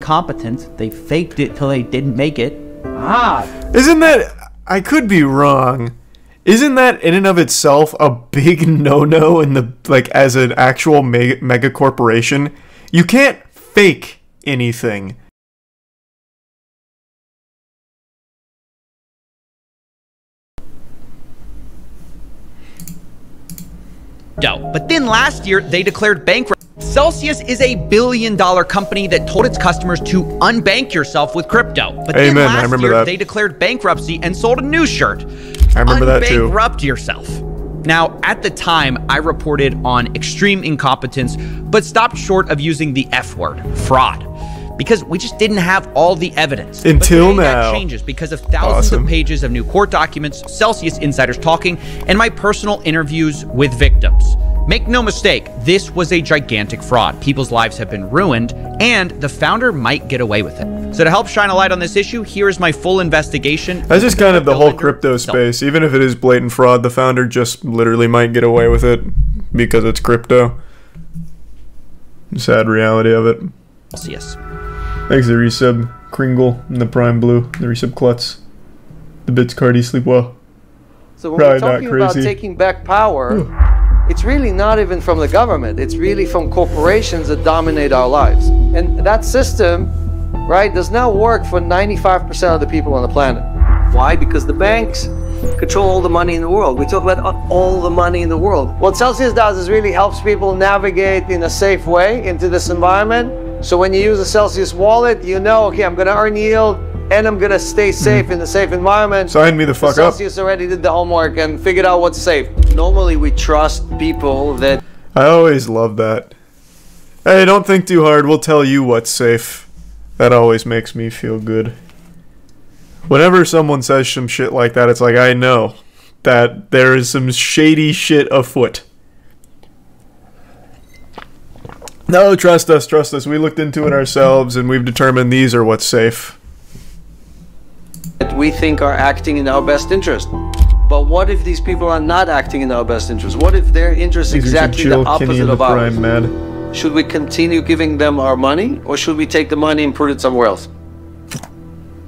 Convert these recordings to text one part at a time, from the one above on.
incompetent. They faked it till they didn't make it. Isn't that... I could be wrong. Isn't that in and of itself a big no-no in the, like, as an actual mega corporation? You can't fake anything. But then last year, they declared bankruptcy. Celsius is a billion-dollar company that told its customers to unbank yourself with crypto. But then last year, they declared bankruptcy and sold a new shirt. I remember that too. Unbankrupt yourself. Now, at the time, I reported on extreme incompetence, but stopped short of using the F word, fraud, because we just didn't have all the evidence. Until now. That changes because of thousands of pages of new court documents, Celsius insiders talking, and my personal interviews with victims. Make no mistake, this was a gigantic fraud. People's lives have been ruined, and the founder might get away with it. So to help shine a light on this issue, here is my full investigation. That's just kind of the whole crypto space. Even if it is blatant fraud, the founder just literally might get away with it because it's crypto. Sad reality of it. Celsius. Thanks, the resub Kringle and the Prime Blue, the resub Klutz. The bits Cardi sleep well. So when we're talking about taking back power, it's really not even from the government. It's really from corporations that dominate our lives. And that system, right, does not work for 95% of the people on the planet. Why? Because the banks control all the money in the world. We talk about all the money in the world. What Celsius does is really helps people navigate in a safe way into this environment. So when you use a Celsius wallet, you know, okay, I'm going to earn yield and I'm going to stay safe in the safe environment. Sign me the fuck up. Celsius already did the homework and figured out what's safe. Normally we trust people that... I always love that. Hey, don't think too hard. We'll tell you what's safe. That always makes me feel good. Whenever someone says some shit like that, it's like, I know that there is some shady shit afoot. No, trust us, trust us. We looked into it ourselves and we've determined these are what's safe. That we think are acting in our best interest. But what if these people are not acting in our best interest? What if their interest is exactly the opposite of ours? Should we continue giving them our money, or should we take the money and put it somewhere else?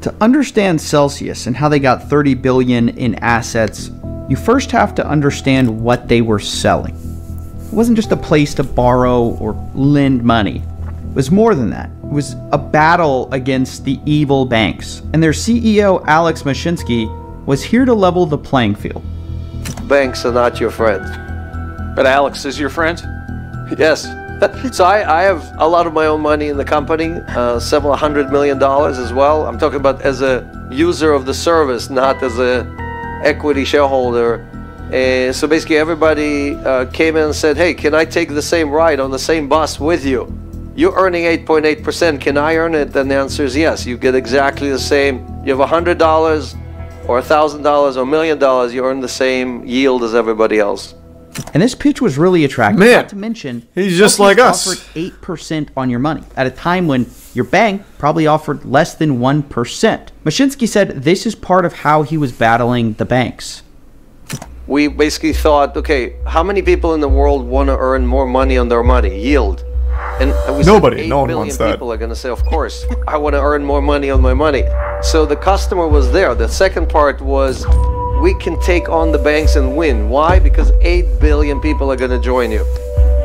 To understand Celsius and how they got 30 billion in assets, you first have to understand what they were selling. It wasn't just a place to borrow or lend money. It was more than that. It was a battle against the evil banks. And their CEO, Alex Mashinsky, was here to level the playing field. Banks are not your friend. But Alex is your friend? Yes. So I have a lot of my own money in the company, several $100 million as well. I'm talking about as a user of the service, not as a equity shareholder. So basically everybody came in and said, hey, can I take the same ride on the same bus with you? You're earning 8.8%, can I earn it? And the answer is yes, you get exactly the same. You have $100 or $1,000 or $1 million, you earn the same yield as everybody else. And this pitch was really attractive. Man, not to mention, he's just like us. Offered 8% on your money at a time when your bank probably offered less than 1%. Mashinsky said this is part of how he was battling the banks. We basically thought, okay, how many people in the world want to earn more money on their money, yield? And we nobody, said no one wants that. People are going to say, of course, I want to earn more money on my money. So the customer was there. The second part was, we can take on the banks and win. Why? Because 8 billion people are going to join you.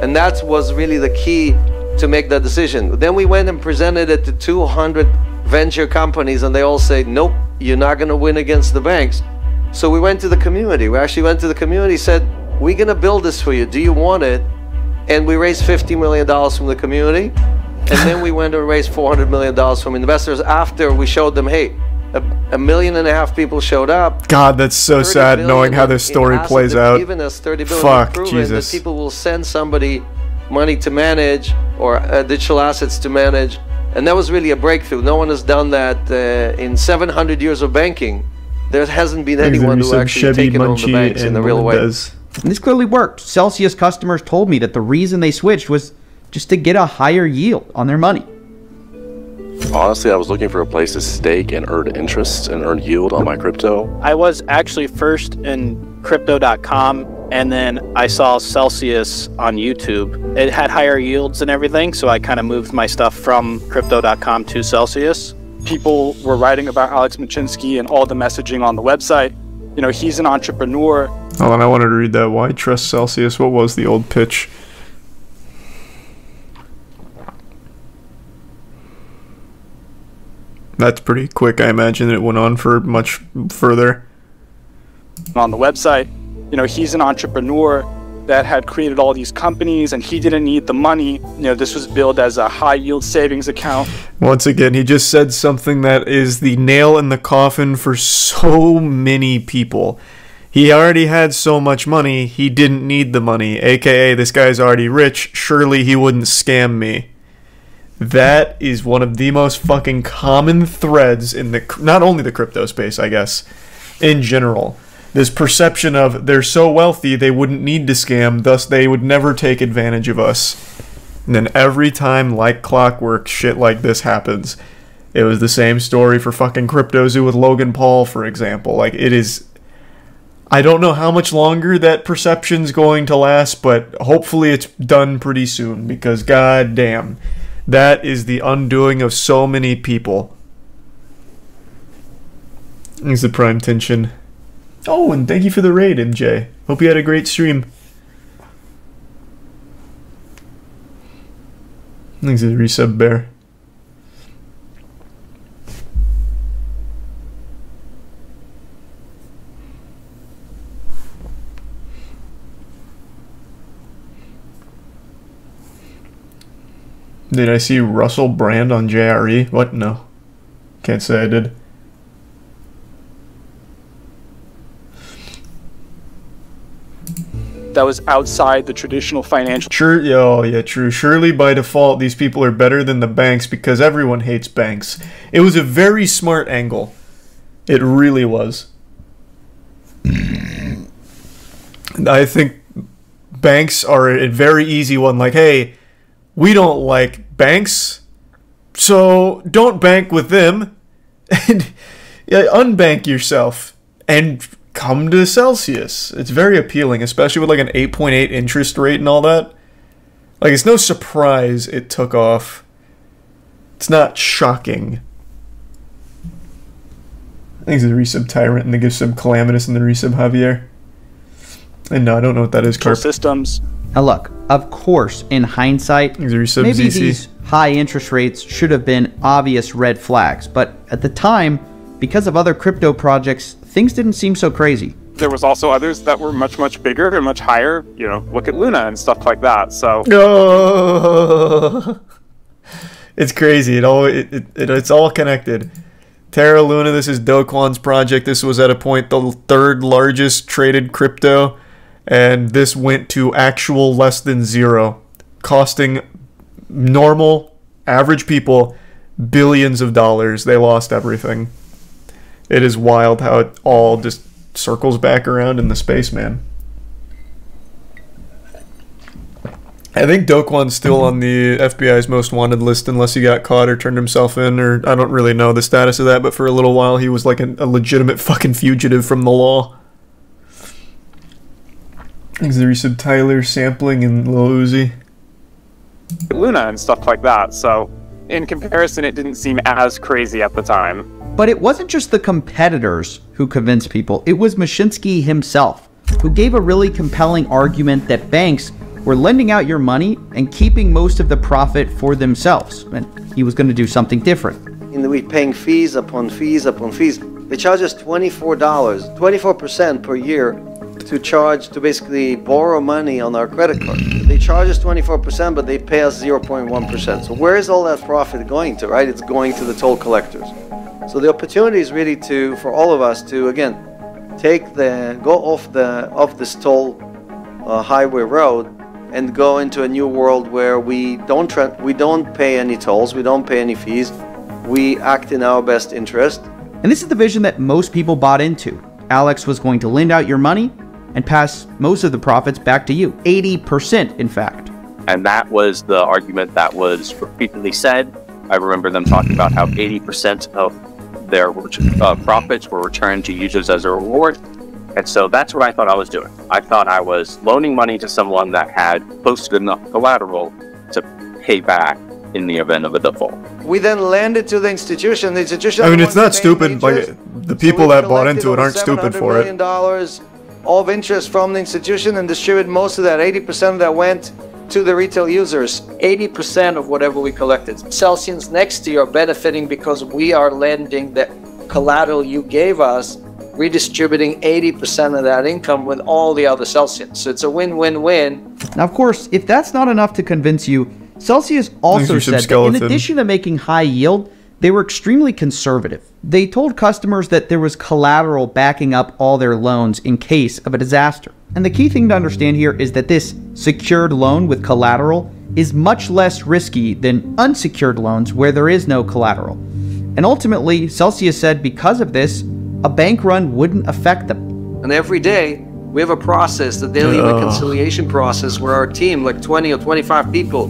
And that was really the key to make that decision. Then we went and presented it to 200 venture companies and they all said, nope, you're not going to win against the banks. So we went to the community. We actually went to the community, said, we're going to build this for you. Do you want it? And we raised $50 million from the community. And then we went and raised $400 million from investors after we showed them, hey, 1.5 million people showed up. God, that's so sad knowing how this story plays out. Even as 30 billion Fuck, proven Jesus. that people will send somebody money to manage or digital assets to manage. And that was really a breakthrough. No one has done that in 700 years of banking. There hasn't been anyone who actually taken on the banks in the real way. And this clearly worked. Celsius customers told me that the reason they switched was just to get a higher yield on their money. Honestly, I was looking for a place to stake and earn interest and earn yield on my crypto. I was actually first in crypto.com And then I saw Celsius on YouTube. It had higher yields and everything, so I kind of moved my stuff from crypto.com to Celsius. People were writing about Alex Machinsky and all the messaging on the website. You know, he's an entrepreneur. Hold on, I wanted to read that. Why trust Celsius? What was the old pitch? That's pretty quick. I imagine it went on for much further. On the website, you know, he's an entrepreneur that had created all these companies and he didn't need the money. You know, this was billed as a high yield savings account. Once again, he just said something that is the nail in the coffin for so many people. He already had so much money, he didn't need the money. AKA, this guy's already rich, surely he wouldn't scam me. That is one of the most fucking common threads in the, not only the crypto space, I guess, in general. This perception of they're so wealthy they wouldn't need to scam, thus they would never take advantage of us. And then every time, like clockwork, shit like this happens. It was the same story for fucking CryptoZoo with Logan Paul, for example. Like, it is... I don't know how much longer that perception's going to last, but hopefully it's done pretty soon, because goddamn, that is the undoing of so many people. Thanks the Prime Tension. Oh, and thank you for the raid, MJ. Hope you had a great stream. Thanks to the resub bear. Did I see Russell Brand on JRE? What? No. Can't say I did. That was outside the traditional financial... Sure, yeah, true. Surely by default, these people are better than the banks because everyone hates banks. It was a very smart angle. It really was. I think banks are a very easy one. Like, hey, we don't like banks, so don't bank with them. And unbank yourself and come to Celsius. It's very appealing, especially with like an 8.8 interest rate and all that. Like, it's no surprise it took off. It's not shocking. Thanks to the resub Tyrant and the gift sub Calamitous and the resub Javier. And no, I don't know what that is, Carp. systems. Now look, of course, in hindsight, Thanks to the resub maybe ZC. these high interest rates should have been obvious red flags, but at the time, because of other crypto projects, things didn't seem so crazy. There was also others that were much, much bigger and much higher. You know, look at Luna and stuff like that. So Oh, it's crazy. It's all connected. Terra Luna, this is Do Kwon's project. This was at a point the third largest traded crypto, and this went to actual less than zero, costing normal, average people billions of dollars. They lost everything. It is wild how it all just circles back around in the space, man. I think Do Kwon's still on the FBI's most wanted list unless he got caught or turned himself in, or I don't really know the status of that, but for a little while he was like a legitimate fucking fugitive from the law. Thanks to the resub Tyler, Sampling, and Lil Uzi. Luna and stuff like that. So in comparison, it didn't seem as crazy at the time. But it wasn't just the competitors who convinced people, it was Mashinsky himself, who gave a really compelling argument that banks were lending out your money and keeping most of the profit for themselves, and he was going to do something different. And we're paying fees upon fees upon fees. They charge us $24, 24% per year to basically borrow money on our credit card. They charge us 24%, but they pay us 0.1%. So where is all that profit going to, right? It's going to the toll collectors. So the opportunity is really for all of us to, again, go off this toll highway road and go into a new world where we don't pay any tolls, we don't pay any fees, we act in our best interest. And this is the vision that most people bought into. Alex was going to lend out your money and pass most of the profits back to you. 80%, in fact. And that was the argument that was repeatedly said. I remember them talking about how 80% of their profits were returned to users as a reward. And so that's what I thought I was doing. I thought I was loaning money to someone that had posted enough collateral to pay back in the event of a default. We then lend it to the institution. The institution. I mean, it's not stupid. Like, the people that bought into it aren't stupid for it. $700 million of interest from the institution and distributed most of that. 80% of that went to the retail users. 80% of whatever we collected. Celsians next year are benefiting because we are lending the collateral you gave us, redistributing 80% of that income with all the other Celsians. So it's a win-win-win. Now, of course, if that's not enough to convince you, Celsius also said that in addition to making high yield, they were extremely conservative. They told customers that there was collateral backing up all their loans in case of a disaster. And the key thing to understand here is that this secured loan with collateral is much less risky than unsecured loans where there is no collateral. And ultimately, Celsius said because of this, a bank run wouldn't affect them. And every day, we have a process, the daily reconciliation process, where our team, like 20 or 25 people,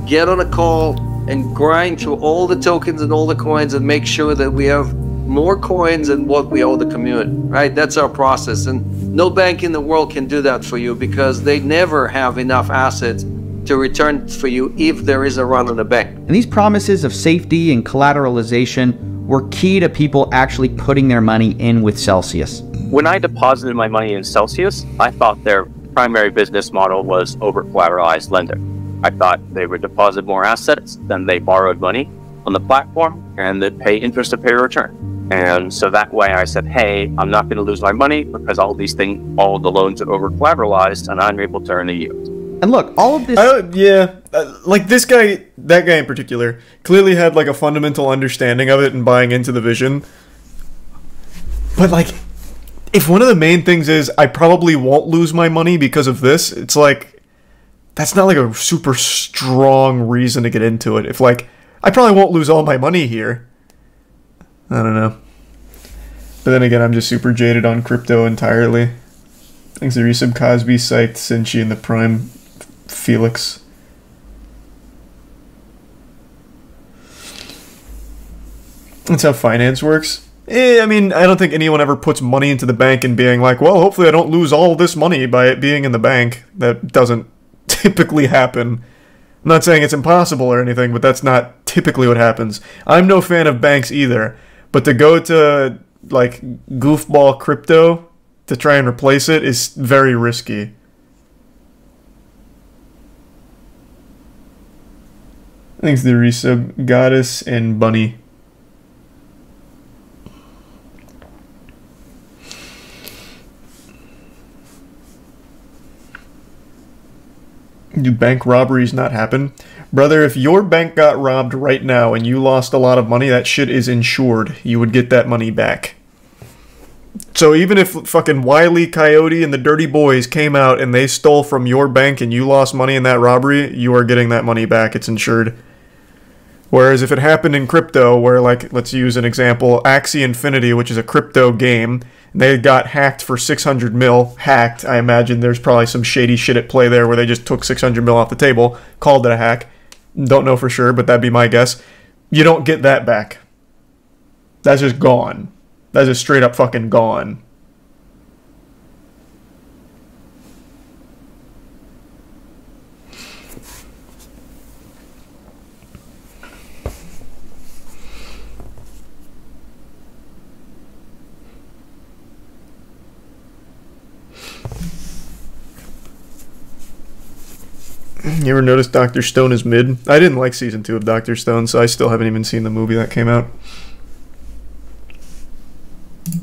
get on a call and grind through all the tokens and all the coins and make sure that we have more coins than what we owe the community, right? That's our process. And no bank in the world can do that for you because they never have enough assets to return for you if there is a run on the bank. And these promises of safety and collateralization were key to people actually putting their money in with Celsius. When I deposited my money in Celsius, I thought their primary business model was over-collateralized lending. I thought they would deposit more assets than they borrowed money on the platform, and they'd pay interest to pay a return. And so that way I said, hey, I'm not going to lose my money because all the loans are over-collateralized, and I'm able to earn a yield. And look, all of this... like this guy, that guy in particular, clearly had like a fundamental understanding of it and buying into the vision. But like, if one of the main things is, I probably won't lose my money because of this, it's like, that's not like a super strong reason to get into it. If like, I probably won't lose all my money here. I don't know. But then again, I'm just super jaded on crypto entirely. Thanks to Resub, Cosby, Scythe, Sinchi, and the Prime Felix. That's how finance works. I mean, I don't think anyone ever puts money into the bank and being like, well, hopefully I don't lose all this money by it being in the bank. That doesn't typically happen. I'm not saying it's impossible or anything, but that's not typically what happens. I'm no fan of banks either, but to go to, like, goofball crypto to try and replace it is very risky. Thanks to the resub, Goddess and Bunny. Do bank robberies not happen? Brother, if your bank got robbed right now and you lost a lot of money, that shit is insured. You would get that money back. So even if fucking Wile E. Coyote and the Dirty Boys came out and they stole from your bank and you lost money in that robbery, you are getting that money back. It's insured. Whereas if it happened in crypto, where, like, let's use an example, Axie Infinity, which is a crypto game, they got hacked for 600 mil. Hacked, I imagine there's probably some shady shit at play there where they just took 600 mil off the table, called it a hack. Don't know for sure, but that'd be my guess. You don't get that back. That's just gone. That's just straight up fucking gone. You ever notice Dr. Stone is mid? I didn't like season 2 of Dr. Stone, so I still haven't even seen the movie that came out.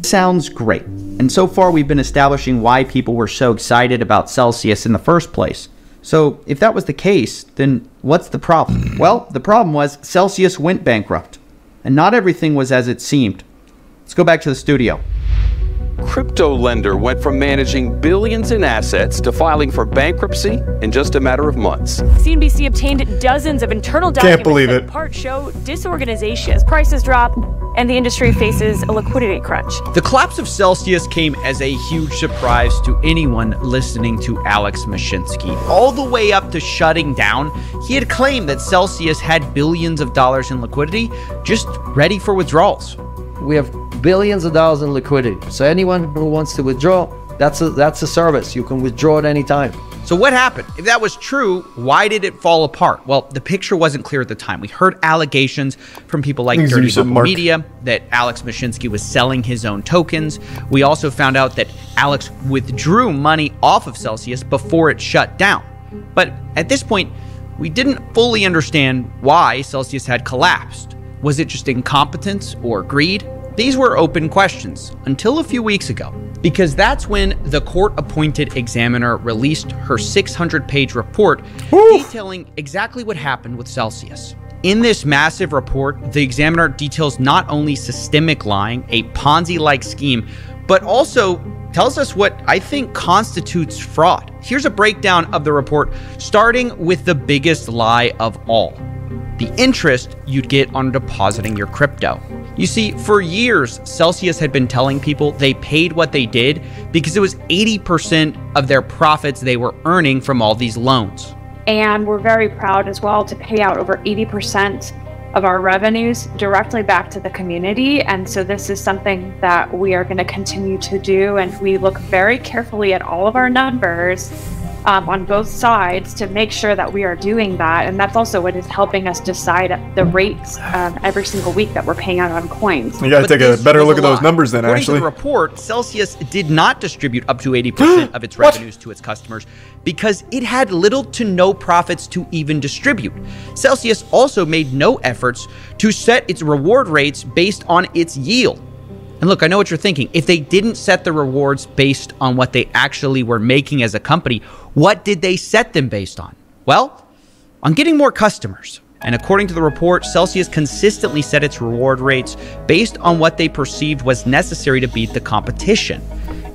Sounds great. And so far we've been establishing why people were so excited about Celsius in the first place. So if that was the case, then what's the problem? Well, the problem was Celsius went bankrupt. And not everything was as it seemed. Let's go back to the studio. Crypto lender went from managing billions in assets to filing for bankruptcy in just a matter of months. CNBC obtained dozens of internal documents that in part show disorganization as prices drop and the industry faces a liquidity crunch. The collapse of Celsius came as a huge surprise to anyone listening to Alex Mashinsky. All the way up to shutting down, he had claimed that Celsius had billions of dollars in liquidity just ready for withdrawals. we have billions of dollars in liquidity. So anyone who wants to withdraw, that's a service. You can withdraw at any time. So what happened? If that was true, why did it fall apart? Well, the picture wasn't clear at the time. We heard allegations from people like Dirty Local Media that Alex Mashinsky was selling his own tokens. We also found out that Alex withdrew money off of Celsius before it shut down. But at this point, we didn't fully understand why Celsius had collapsed. Was it just incompetence or greed? These were open questions until a few weeks ago, because that's when the court-appointed examiner released her 600-page report detailing exactly what happened with Celsius. In this massive report, the examiner details not only systemic lying, a Ponzi-like scheme, but also tells us what I think constitutes fraud. Here's a breakdown of the report, starting with the biggest lie of all: the interest you'd get on depositing your crypto. You see, for years, Celsius had been telling people they paid what they did because it was 80% of their profits they were earning from all these loans. And we're very proud as well to pay out over 80% of our revenues directly back to the community. And so this is something that we are going to continue to do. And we look very carefully at all of our numbers on both sides to make sure that we are doing that. And that's also what is helping us decide the rates every single week that we're paying out on coins. You got to take a better look at those numbers then, According actually. to the report, Celsius did not distribute up to 80% of its revenues to its customers because it had little to no profits to even distribute. Celsius also made no efforts to set its reward rates based on its yield. And look, I know what you're thinking. If they didn't set the rewards based on what they actually were making as a company, what did they set them based on? Well, on getting more customers. And according to the report, Celsius consistently set its reward rates based on what they perceived was necessary to beat the competition.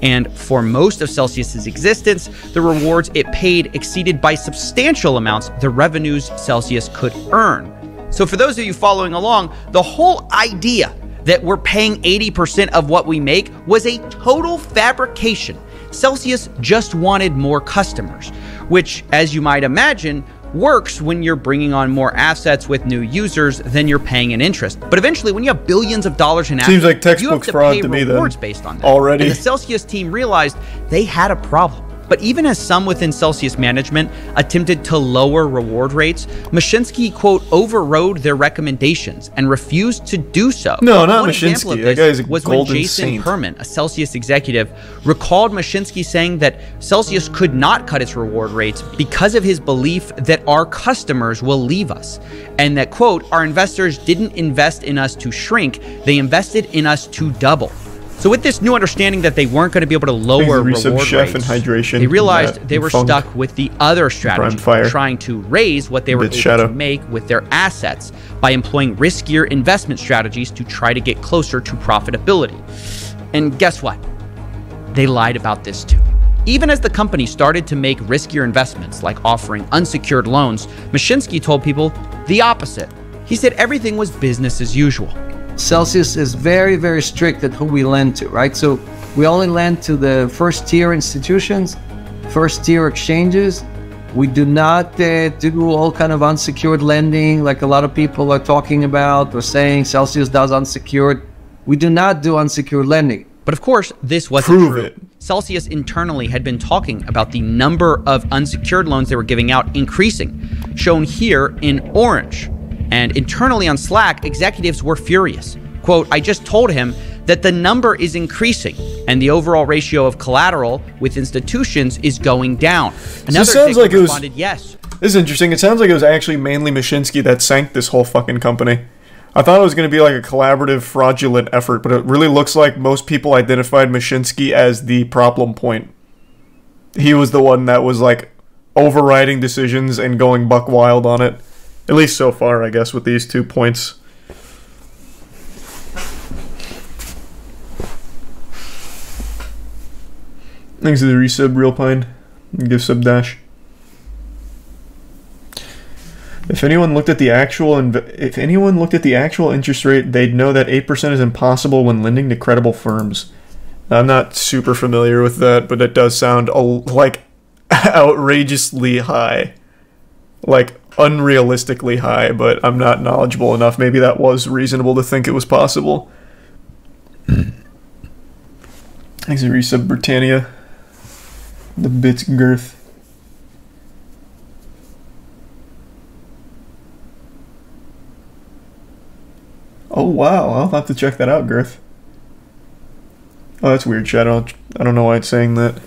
And for most of Celsius's existence, the rewards it paid exceeded by substantial amounts the revenues Celsius could earn. So for those of you following along, the whole idea that we're paying 80% of what we make was a total fabrication. Celsius just wanted more customers, which, as you might imagine, works when you're bringing on more assets with new users than you're paying an interest. But eventually, when you have billions of dollars in assets, seems like textbook fraud to me then. Rewards based on that. Already. And the Celsius team realized they had a problem. But even as some within Celsius management attempted to lower reward rates, Mashinsky, quote, overrode their recommendations and refused to do so. No, not One example of Mashinsky. That this guy's a was when golden Jason saint. Perman, a Celsius executive, recalled Mashinsky saying that Celsius could not cut its reward rates because of his belief that our customers will leave us. And that, quote, our investors didn't invest in us to shrink, they invested in us to double. So with this new understanding that they weren't going to be able to lower reward chef rates, and hydration, they realized they were stuck with the other strategy, trying to raise what they were able to make with their assets by employing riskier investment strategies to try to get closer to profitability. And guess what? They lied about this too. Even as the company started to make riskier investments, like offering unsecured loans, Mashinsky told people the opposite. He said everything was business as usual. Celsius is very, very strict at who we lend to, right? So we only lend to the first tier institutions, first tier exchanges. We do not do all kind of unsecured lending like a lot of people are talking about or saying Celsius does unsecured. We do not do unsecured lending. But of course, this wasn't true. Celsius internally had been talking about the number of unsecured loans they were giving out increasing, shown here in orange. And internally on Slack, executives were furious. Quote, I just told him that the number is increasing and the overall ratio of collateral with institutions is going down. Another executive responded, yes. This is interesting. It sounds like it was actually mainly Mashinsky that sank this whole fucking company. I thought it was going to be like a collaborative, fraudulent effort, but it really looks like most people identified Mashinsky as the problem point. He was the one that was like overriding decisions and going buck wild on it. At least so far, I guess, with these 2 points. Thanks to the resub, Real Pine. Give sub dash. If anyone looked at the actual interest rate, they'd know that 8% is impossible when lending to credible firms. I'm not super familiar with that, but it does sound like outrageously high. Like unrealistically high, but I'm not knowledgeable enough. Maybe that was reasonable to think it was possible. Thanks for resub, Britannia. The bits girth. Oh wow, I'll have to check that out, Girth. Oh, that's weird, Shadow. I don't know why it's saying that.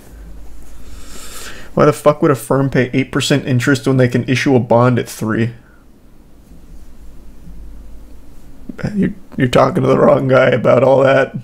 Why the fuck would a firm pay 8% interest when they can issue a bond at 3? You're talking to the wrong guy about all that.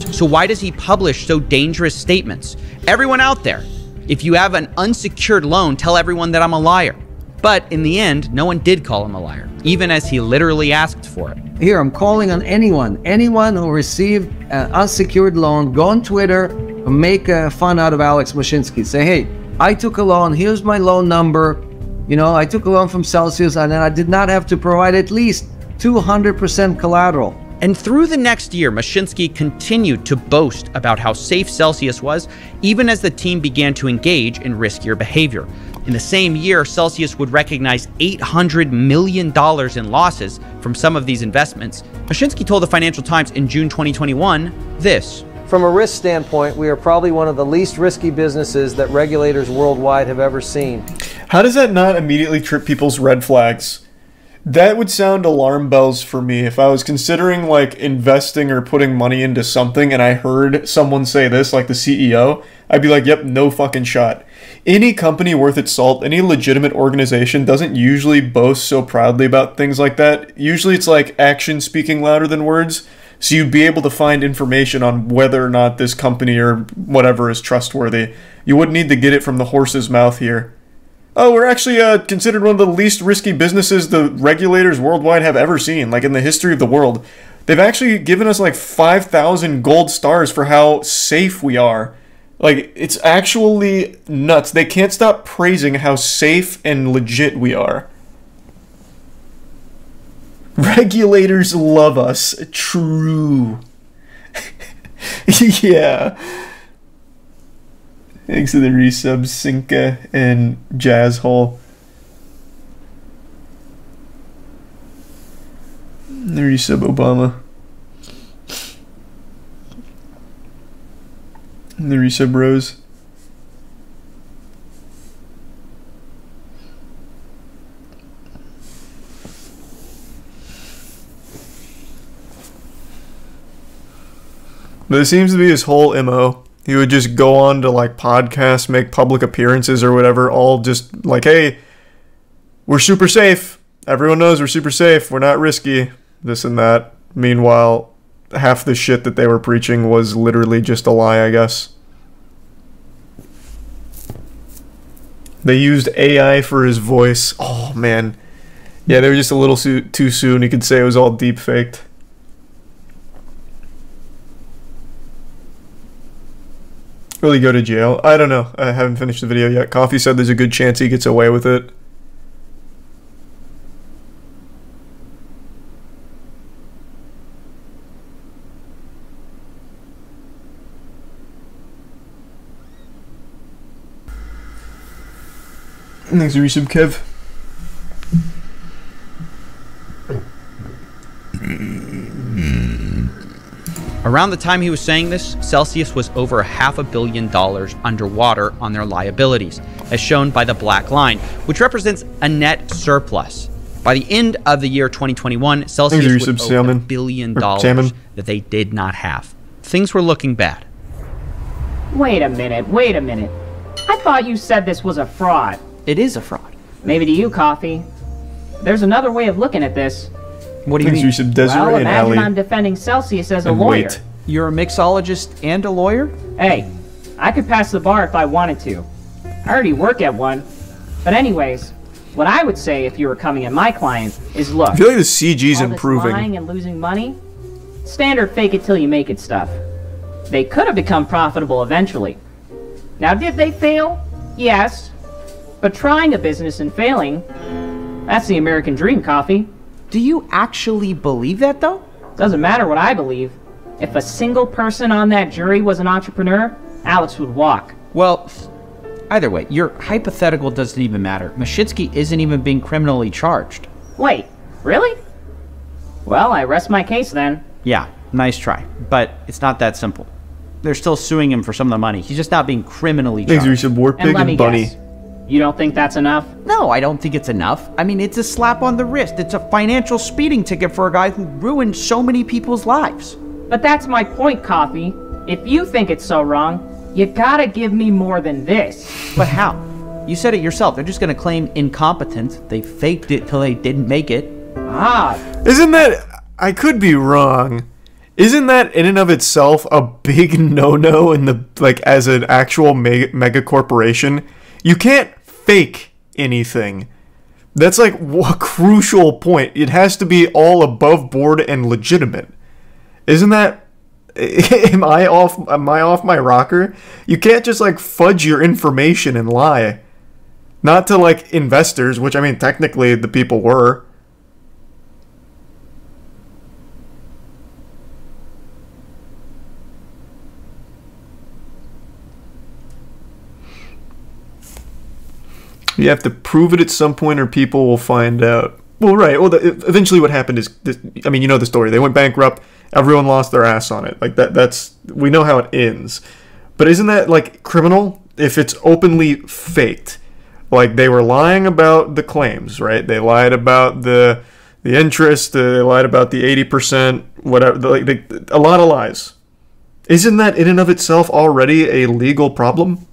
So why does he publish so dangerous statements? Everyone out there, if you have an unsecured loan, tell everyone that I'm a liar. But in the end, no one did call him a liar, even as he literally asked for it. Here, I'm calling on anyone who received an unsecured loan, go on Twitter, make fun out of Alex Mashinsky. Say, hey, I took a loan, here's my loan number. You know, I took a loan from Celsius and then I did not have to provide at least 200% collateral. And through the next year, Mashinsky continued to boast about how safe Celsius was, even as the team began to engage in riskier behavior. In the same year, Celsius would recognize $800 million in losses from some of these investments. Mashinsky told the Financial Times in June 2021 this. From a risk standpoint, we are probably one of the least risky businesses that regulators worldwide have ever seen. How does that not immediately trip people's red flags? That would sound alarm bells for me if I was considering like investing or putting money into something and I heard someone say this, like the CEO. I'd be like, yep, no fucking shot. Any company worth its salt, any legitimate organization doesn't usually boast so proudly about things like that. Usually it's like action speaking louder than words. So you'd be able to find information on whether or not this company or whatever is trustworthy. You wouldn't need to get it from the horse's mouth here. Oh, we're actually considered one of the least risky businesses the regulators worldwide have ever seen, like in the history of the world. They've actually given us like 5,000 gold stars for how safe we are. Like, it's actually nuts. They can't stop praising how safe and legit we are. Regulators love us. True. Yeah. Thanks to the resubs, Cinca and Jazz Hole. The resub Obama. The resub Rose. But it seems to be his whole MO. He would just go on to like podcasts, make public appearances or whatever, all just like, hey, we're super safe. Everyone knows we're super safe. We're not risky. This and that. Meanwhile, half the shit that they were preaching was literally just a lie, I guess. They used AI for his voice. Oh, man. Yeah, they were just a little too soon. You could say it was all deep faked. Will he go to jail? I don't know. I haven't finished the video yet. Coffee said there's a good chance he gets away with it. Thanks for resub, Kev. Around the time he was saying this, Celsius was over $500 million underwater on their liabilities, as shown by the black line, which represents a net surplus. By the end of the year 2021, Celsius would owe $1 billion that they did not have. Things were looking bad. Wait a minute. I thought you said this was a fraud. It is a fraud. Maybe to you, Coffee. There's another way of looking at this. What do you mean? Well, imagine I'm defending Celsius as a lawyer. You're a mixologist and a lawyer? Hey, I could pass the bar if I wanted to. I already work at one. But anyways, what I would say if you were coming at my client is, look, I feel like the CG's improving. Lying and losing money, standard fake it till you make it stuff. They could have become profitable eventually. Now, did they fail? Yes. But trying a business and failing, that's the American dream, Coffee. Do you actually believe that, though? Doesn't matter what I believe. If a single person on that jury was an entrepreneur, Alex would walk. Well, either way, your hypothetical doesn't even matter. Mashinsky isn't even being criminally charged. Wait, really? Well, I rest my case then. Yeah, Nice try. But it's not that simple. They're still suing him for some of the money. He's just not being criminally charged. Thanks, Reese. War Pig and Bunny. Guess. You don't think that's enough? No, I don't think it's enough. I mean, it's a slap on the wrist. It's a financial speeding ticket for a guy who ruined so many people's lives. But that's my point, Coffee. If you think it's so wrong, you gotta give me more than this. But how? You said it yourself. They're just gonna claim incompetence. They faked it till they didn't make it. Isn't that... I could be wrong. Isn't that in and of itself a big no-no in the, like, as an actual mega corporation? You can't fake anything. That's like a crucial point. It has to be all above board and legitimate. Isn't that... Am I off my rocker? You can't just like fudge your information and lie. Not to like investors, which I mean technically the people were. You have to prove it at some point or people will find out. Well, right. Well, eventually what happened is, I mean, you know the story. They went bankrupt. Everyone lost their ass on it. Like that's, we know how it ends. But isn't that like criminal if it's openly faked? Like they were lying about the claims, right? They lied about the interest. They lied about the 80%, whatever. A lot of lies. Isn't that in and of itself already a legal problem?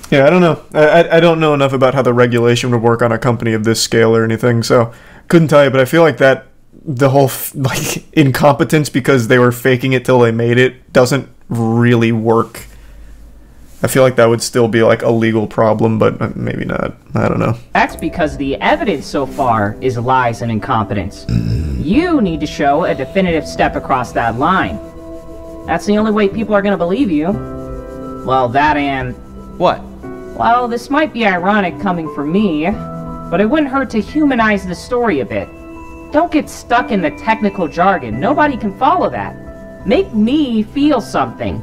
Yeah, I don't know. I don't know enough about how the regulation would work on a company of this scale or anything, so couldn't tell you. But I feel like that the whole like incompetence because they were faking it till they made it doesn't really work. I feel like that would still be like a legal problem, but maybe not. I don't know. That's because the evidence so far is lies and incompetence. You need to show a definitive step across that line. That's the only way people are going to believe you. Well, that and... What? Well, this might be ironic coming from me, but it wouldn't hurt to humanize the story a bit. Don't get stuck in the technical jargon. Nobody can follow that. Make me feel something.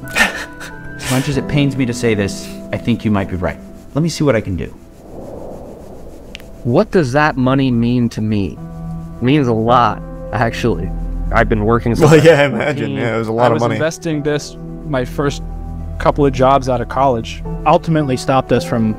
As much as it pains me to say this, I think you might be right. Let me see what I can do. What does that money mean to me? It means a lot, actually. I've been working... Well, yeah, I imagine. Yeah, it was a lot of money. I was investing this, my first couple of jobs out of college. Ultimately stopped us from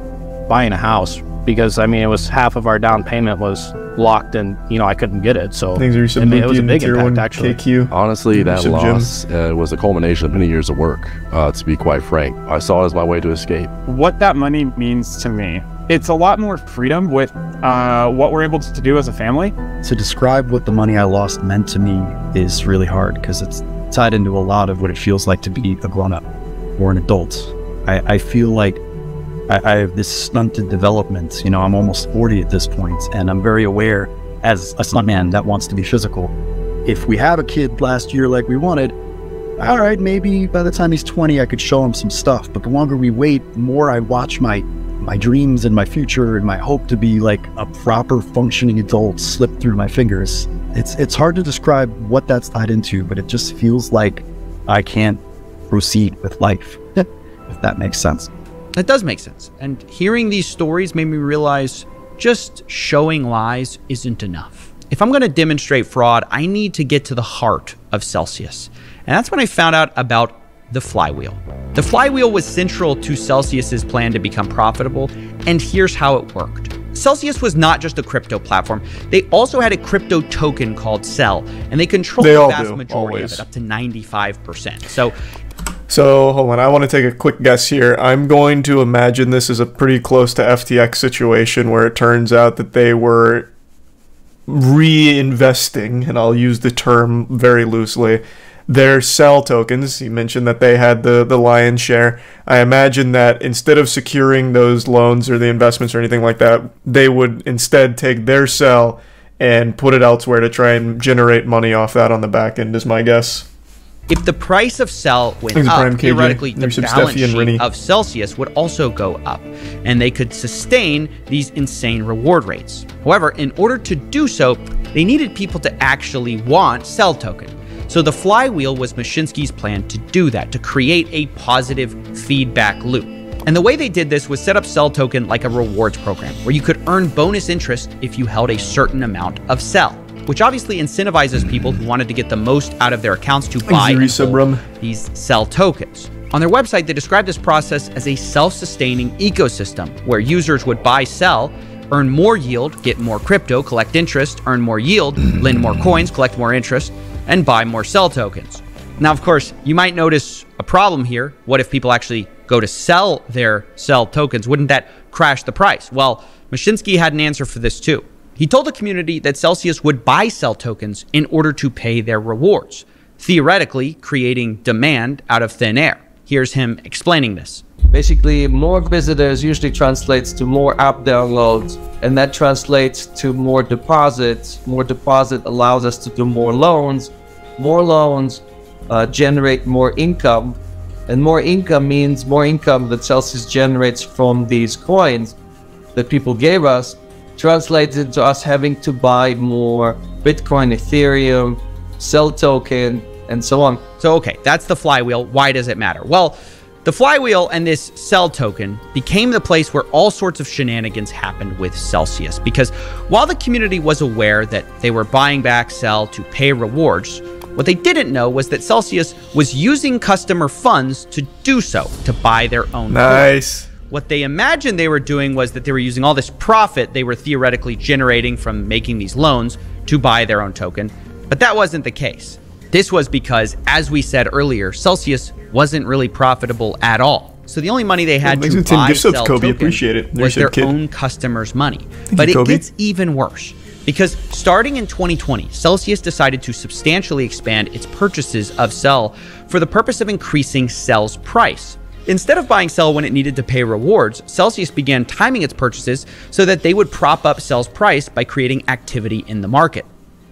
buying a house because, I mean, it was half of our down payment was locked and, you know, I couldn't get it. So it was a big impact, actually. KQ. Honestly, that loss was a culmination of many years of work, to be quite frank. I saw it as my way to escape. What that money means to me, it's a lot more freedom with what we're able to do as a family. To describe what the money I lost meant to me is really hard because it's tied into a lot of what it feels like to be a grown-up or an adult. I feel like I have this stunted development. You know, I'm almost 40 at this point, and I'm very aware as a stuntman that wants to be physical. If we have a kid last year like we wanted, all right, maybe by the time he's 20, I could show him some stuff. But the longer we wait, the more I watch my dreams and my future and my hope to be like a proper functioning adult slip through my fingers. It's hard to describe what that's tied into, but it just feels like I can't proceed with life, if that makes sense. That does make sense. And hearing these stories made me realize just showing lies isn't enough. If I'm going to demonstrate fraud, I need to get to the heart of Celsius. And that's when I found out about the flywheel. The flywheel was central to Celsius's plan to become profitable, and here's how it worked. Celsius was not just a crypto platform. They also had a crypto token called Cell, and they controlled the vast majority of it, up to 95%. So, hold on, I want to take a quick guess here. I'm going to imagine this is a pretty close to FTX situation where it turns out that they were reinvesting, and I'll use the term very loosely, their Cell tokens. You mentioned that they had the lion's share. I imagine that instead of securing those loans or the investments or anything like that, they would instead take their Cell and put it elsewhere to try and generate money off that on the back end, is my guess. If the price of Cell went up, theoretically, the balance sheet of Celsius would also go up, and they could sustain these insane reward rates. However, in order to do so, they needed people to actually want Cell token. So the flywheel was Mashinsky's plan to do that, to create a positive feedback loop. And the way they did this was set up Cell Token like a rewards program, where you could earn bonus interest if you held a certain amount of Cell, which obviously incentivizes people who wanted to get the most out of their accounts to buy and hold these Cell tokens. On their website, they described this process as a self-sustaining ecosystem, where users would buy Cell, earn more yield, get more crypto, collect interest, earn more yield, lend more coins, collect more interest, and buy more Cell tokens. Now, of course, you might notice a problem here. What if people actually go to sell their Cell tokens? Wouldn't that crash the price? Well, Mashinsky had an answer for this too. He told the community that Celsius would buy Cell tokens in order to pay their rewards, theoretically creating demand out of thin air. Here's him explaining this. Basically, more visitors usually translates to more app downloads, and that translates to more deposits. More deposit allows us to do more loans. More loans generate more income, and more income means more income that Celsius generates from these coins that people gave us, translates into us having to buy more Bitcoin, Ethereum, Cell token, and so on. So, okay, that's the flywheel. Why does it matter? Well, the flywheel and this Cell token became the place where all sorts of shenanigans happened with Celsius, because while the community was aware that they were buying back Cell to pay rewards, what they didn't know was that Celsius was using customer funds to do so, to buy their own Nice. coins. What they imagined they were doing was that they were using all this profit they were theoretically generating from making these loans to buy their own token, but that wasn't the case. This was because, as we said earlier, Celsius wasn't really profitable at all. So the only money they had to buy Cell token was their own customers' money. But it gets even worse, because starting in 2020, Celsius decided to substantially expand its purchases of Cell for the purpose of increasing Cell's price. Instead of buying Cell when it needed to pay rewards, Celsius began timing its purchases so that they would prop up Cell's price by creating activity in the market.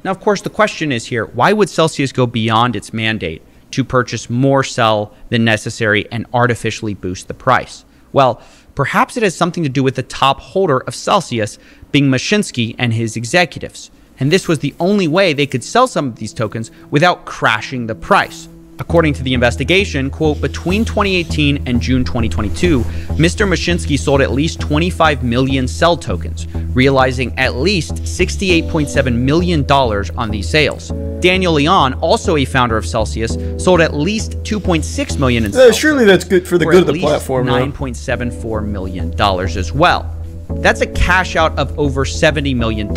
Now, of course, the question is here, why would Celsius go beyond its mandate to purchase more Cell than necessary and artificially boost the price? Well, perhaps it has something to do with the top holder of Celsius being Mashinsky and his executives. And this was the only way they could sell some of these tokens without crashing the price. According to the investigation, quote, between 2018 and June 2022, Mr. Mashinsky sold at least 25 million Cell tokens, realizing at least $68.7 million on these sales. Daniel Leon, also a founder of Celsius, sold at least 2.6 million in Cell. Surely that's good for the good of the platform. $9.74 million as well. That's a cash out of over $70 million,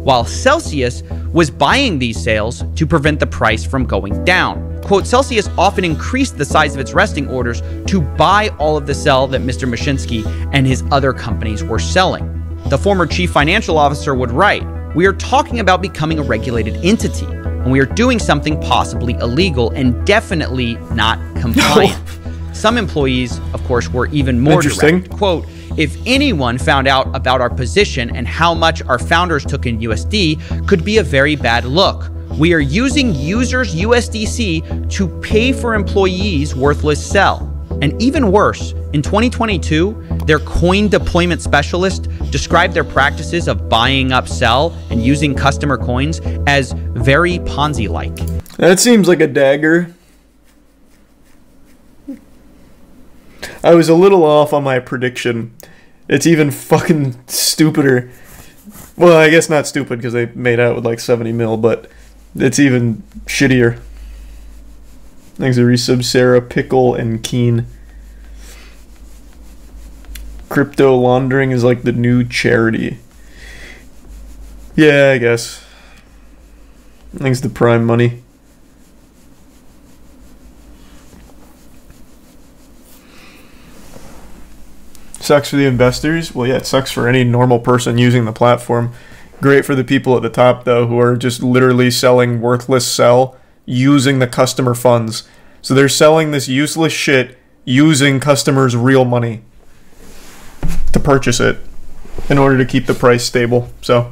while Celsius was buying these sales to prevent the price from going down. Quote, Celsius often increased the size of its resting orders to buy all of the Cell that Mr. Mashinsky and his other companies were selling. The former chief financial officer would write, "We are talking about becoming a regulated entity, and we are doing something possibly illegal and definitely not compliant." Some employees, of course, were even more direct. Quote, "If anyone found out about our position and how much our founders took in USD, could be a very bad look. We are using users' USDC to pay for employees' worthless Cell." And even worse, in 2022, their coin deployment specialist described their practices of buying up Cell and using customer coins as very Ponzi-like. That seems like a dagger. I was a little off on my prediction. It's even fucking stupider. Well, I guess not stupid because they made out with like 70 mil, but it's even shittier. Thanks to resub Sarah, Pickle, and Keen. Crypto laundering is like the new charity. Yeah, I guess. Thanks to Prime Money. Sucks for the investors. Well, yeah, it sucks for any normal person using the platform. Great for the people at the top, though, who are just literally selling worthless Cell using the customer funds. So they're selling this useless shit using customers' real money to purchase it in order to keep the price stable. So,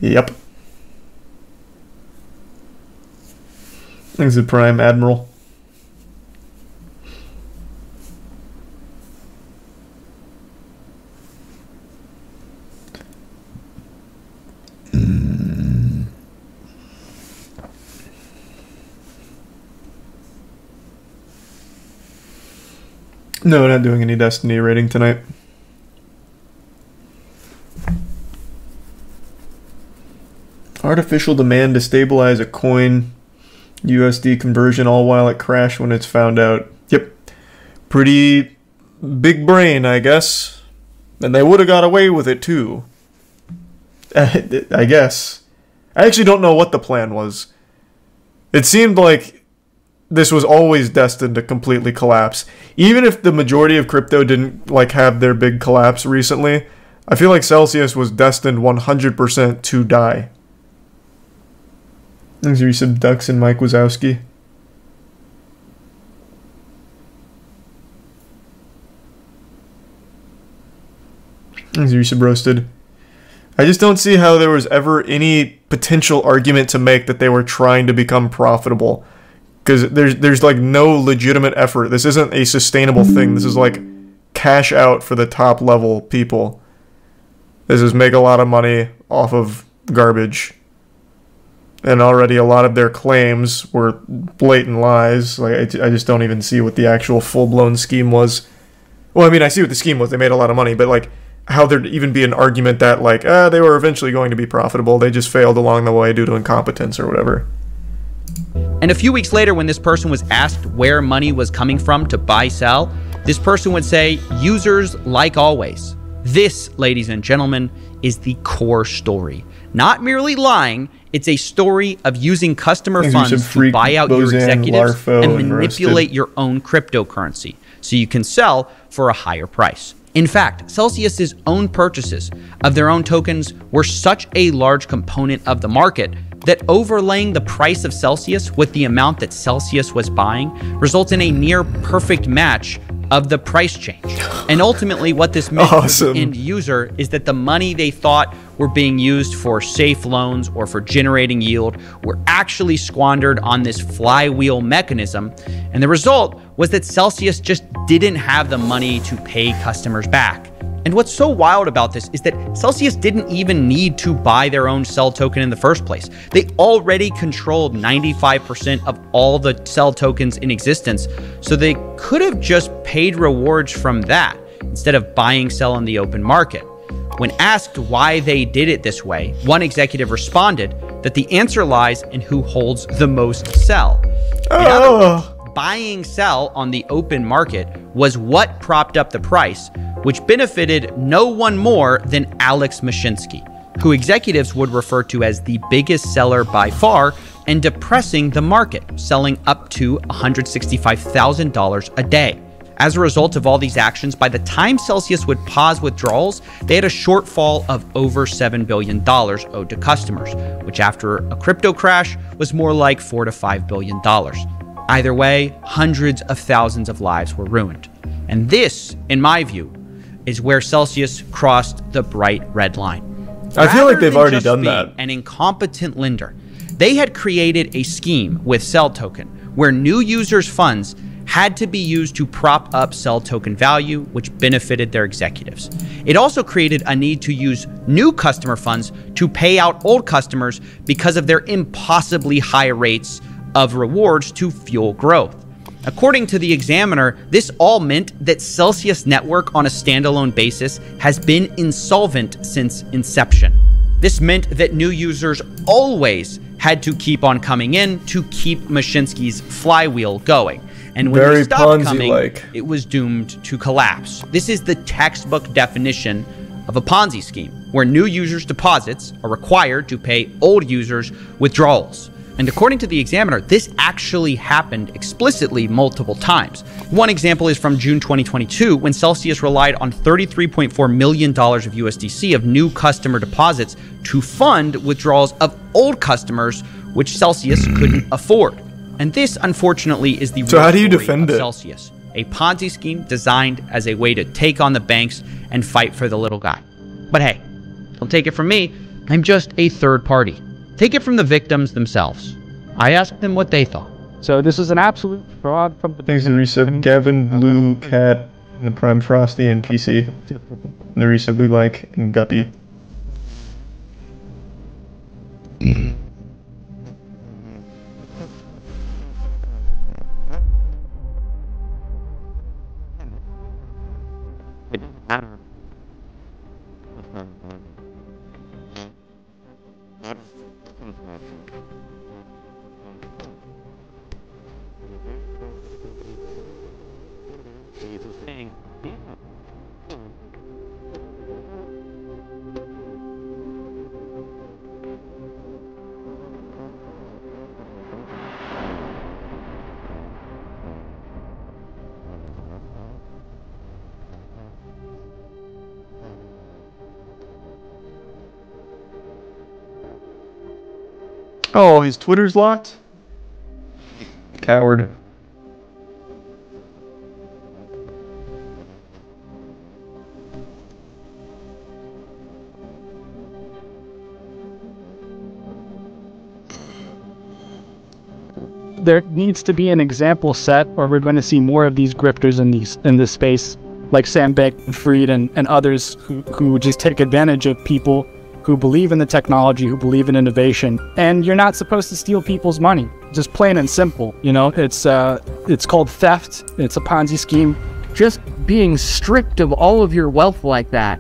yep. Thanks to Prime Admiral. No, not doing any Destiny rating tonight. Artificial demand to stabilize a coin. USD conversion all while it crashed when it's found out. Yep. Pretty big brain, I guess. And they would have got away with it too. I guess. I actually don't know what the plan was. It seemed like this was always destined to completely collapse. Even if the majority of crypto didn't like have their big collapse recently, I feel like Celsius was destined 100% to die. Thanks for some ducks and Mike Wazowski. Thanks for some roasted. I just don't see how there was ever any potential argument to make that they were trying to become profitable. Because there's like no legitimate effort. This isn't a sustainable thing. This is like cash out for the top level people. This is make a lot of money off of garbage. And already a lot of their claims were blatant lies. Like I just don't even see what the actual full-blown scheme was. Well, I mean, I see what the scheme was. They made a lot of money. But like how there'd even be an argument that like, they were eventually going to be profitable. They just failed along the way due to incompetence or whatever. And a few weeks later, when this person was asked where money was coming from to buy, sell, this person would say, users like always. This, ladies and gentlemen, is the core story. Not merely lying, it's a story of using customer funds to buy out your executives and manipulate your own cryptocurrency so you can sell for a higher price. In fact, Celsius's own purchases of their own tokens were such a large component of the market that overlaying the price of Celsius with the amount that Celsius was buying results in a near perfect match of the price change. And ultimately what this meant for the end user is that the money they thought were being used for safe loans or for generating yield were actually squandered on this flywheel mechanism. And the result was that Celsius just didn't have the money to pay customers back. And what's so wild about this is that Celsius didn't even need to buy their own Cell token in the first place. They already controlled 95% of all the Cell tokens in existence, so they could have just paid rewards from that instead of buying Cell in the open market. When asked why they did it this way, one executive responded that the answer lies in who holds the most Cell. In other words, buying Cell on the open market was what propped up the price, which benefited no one more than Alex Mashinsky, who executives would refer to as the biggest seller by far and depressing the market, selling up to $165,000 a day. As a result of all these actions, by the time Celsius would pause withdrawals, they had a shortfall of over $7 billion owed to customers, which after a crypto crash was more like $4 to $5 billion. Either way, hundreds of thousands of lives were ruined. And this, in my view, is where Celsius crossed the bright red line. I feel like they've already done that. An incompetent lender, they had created a scheme with Cell token where new users' funds had to be used to prop up Cell token value, which benefited their executives. It also created a need to use new customer funds to pay out old customers because of their impossibly high rates of rewards to fuel growth. According to the Examiner, this all meant that Celsius Network on a standalone basis has been insolvent since inception. This meant that new users always had to keep on coming in to keep Mashinsky's flywheel going. And when they stopped coming, it was doomed to collapse. This is the textbook definition of a Ponzi scheme, where new users' deposits are required to pay old users' withdrawals. And according to the Examiner, this actually happened explicitly multiple times. One example is from June 2022, when Celsius relied on $33.4 million of USDC of new customer deposits to fund withdrawals of old customers, which Celsius couldn't afford. And this, unfortunately, is the real story of Celsius, a Ponzi scheme designed as a way to take on the banks and fight for the little guy. But hey, don't take it from me. I'm just a third party. Take it from the victims themselves. I asked them what they thought. So this is an absolute fraud from the... Thanks to Resub, Gavin, Blue, Cat, and the Prime Frosty, and PC. And the Resub, Blue Like, and Guppy. Oh, his Twitter's locked? Coward. There needs to be an example set, or we're going to see more of these grifters in this space, like Sam Bankman-Fried and others who just take advantage of people who believe in the technology, who believe in innovation. And you're not supposed to steal people's money, just plain and simple. You know, it's called theft. It's a Ponzi scheme. Just being stripped of all of your wealth like that,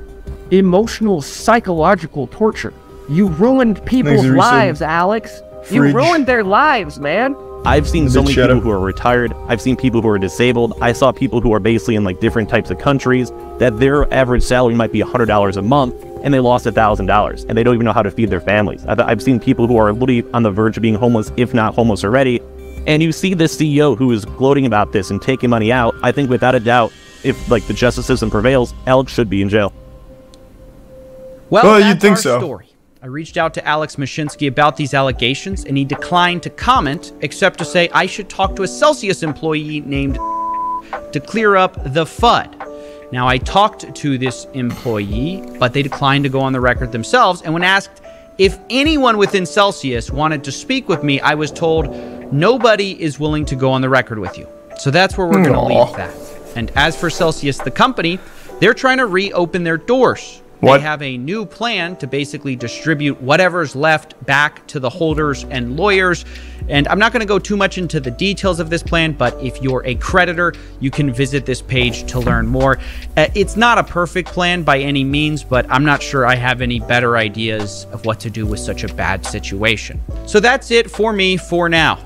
emotional, psychological torture. You ruined people's lives, Alex. You ruined their lives, man. I've seen so many people who are retired. I've seen people who are disabled. I saw people who are basically in like different types of countries that their average salary might be $100 a month and they lost $1,000 and they don't even know how to feed their families. I've seen people who are literally on the verge of being homeless, if not homeless already. And you see this CEO who is gloating about this and taking money out. I think without a doubt, if like the justice system prevails, Alex should be in jail. Well, you'd think so. Story. I reached out to Alex Mashinsky about these allegations, and he declined to comment, except to say I should talk to a Celsius employee named to clear up the FUD. Now, I talked to this employee, but they declined to go on the record themselves, and when asked if anyone within Celsius wanted to speak with me, I was told nobody is willing to go on the record with you. So that's where we're going to leave that. And as for Celsius, the company, they're trying to reopen their doors. They have a new plan to basically distribute whatever's left back to the holders and lawyers. And I'm not going to go too much into the details of this plan, but if you're a creditor, you can visit this page to learn more. It's not a perfect plan by any means, but I'm not sure I have any better ideas of what to do with such a bad situation. So that's it for me for now.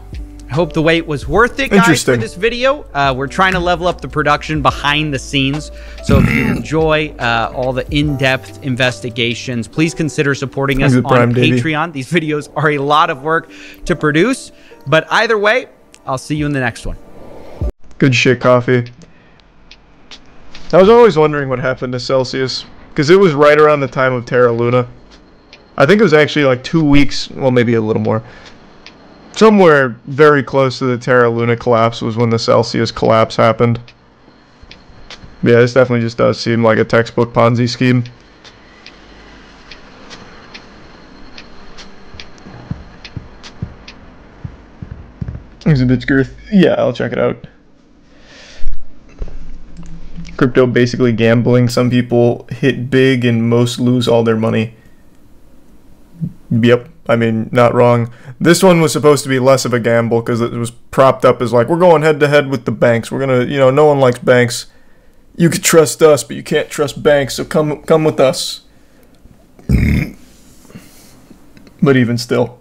I hope the wait was worth it, guys, for this video. We're trying to level up the production behind the scenes. So if you enjoy all the in-depth investigations, please consider supporting us on Patreon. These videos are a lot of work to produce. But either way, I'll see you in the next one. Good shit, Coffee. I was always wondering what happened to Celsius, because it was right around the time of Terra Luna. I think it was actually like 2 weeks, well, maybe a little more. Somewhere very close to the Terra Luna collapse was when the Celsius collapse happened. Yeah, this definitely just does seem like a textbook Ponzi scheme. Exhibits girth. Yeah, I'll check it out. Crypto basically gambling. Some people hit big and most lose all their money. Yep. I mean, not wrong. This one was supposed to be less of a gamble because it was propped up as like, we're going head to head with the banks. We're going to, you know, no one likes banks. You can trust us, but you can't trust banks, so come with us. But even still.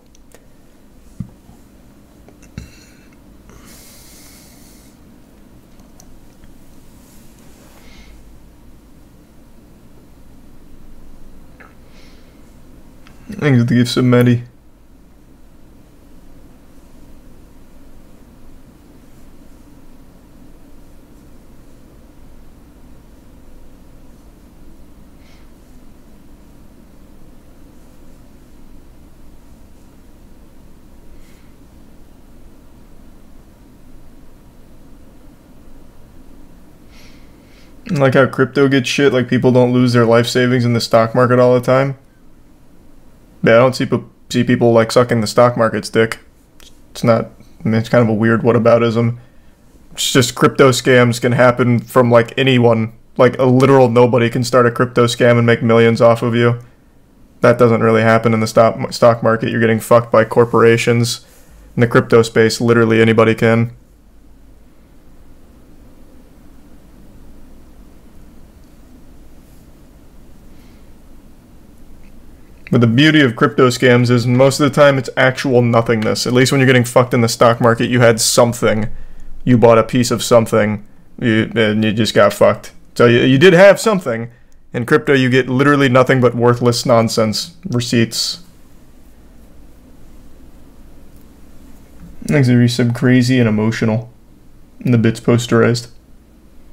I think to give some money. Like how crypto gets shit, like people don't lose their life savings in the stock market all the time. Yeah, I don't see people like sucking the stock market's dick. It's not, I mean, it's kind of a weird whataboutism. It's just crypto scams can happen from like anyone. Like a literal nobody can start a crypto scam and make millions off of you. That doesn't really happen in the stock market. You're getting fucked by corporations. In the crypto space, literally anybody can. But the beauty of crypto scams is most of the time it's actual nothingness. At least when you're getting fucked in the stock market, you had something. You bought a piece of something, and you just got fucked. So you did have something. In crypto, you get literally nothing but worthless nonsense. Receipts. Things are some crazy and emotional. And the bit's posterized.